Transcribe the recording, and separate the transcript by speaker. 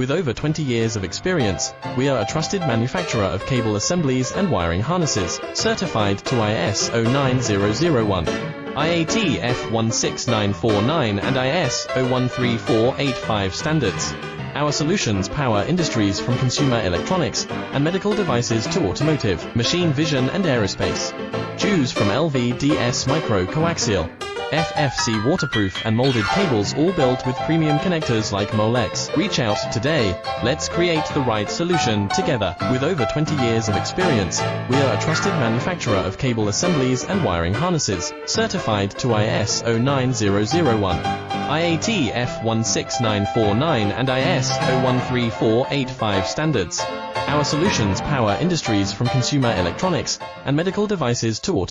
Speaker 1: With over 20 years of experience, we are a trusted manufacturer of cable assemblies and wiring harnesses, certified to ISO 9001, IAT F16949 and IS 013485 standards. Our solutions power industries from consumer electronics and medical devices to automotive, machine vision and aerospace. Choose from LVDS micro coaxial, FFC waterproof and molded cables, all built with premium connectors like Molex. Reach out today. Let's create the right solution together. With over 20 years of experience, we are a trusted manufacturer of cable assemblies and wiring harnesses, certified to ISO 9001, IAT F16949 and IS 013485 standards. Our solutions power industries from consumer electronics and medical devices to auto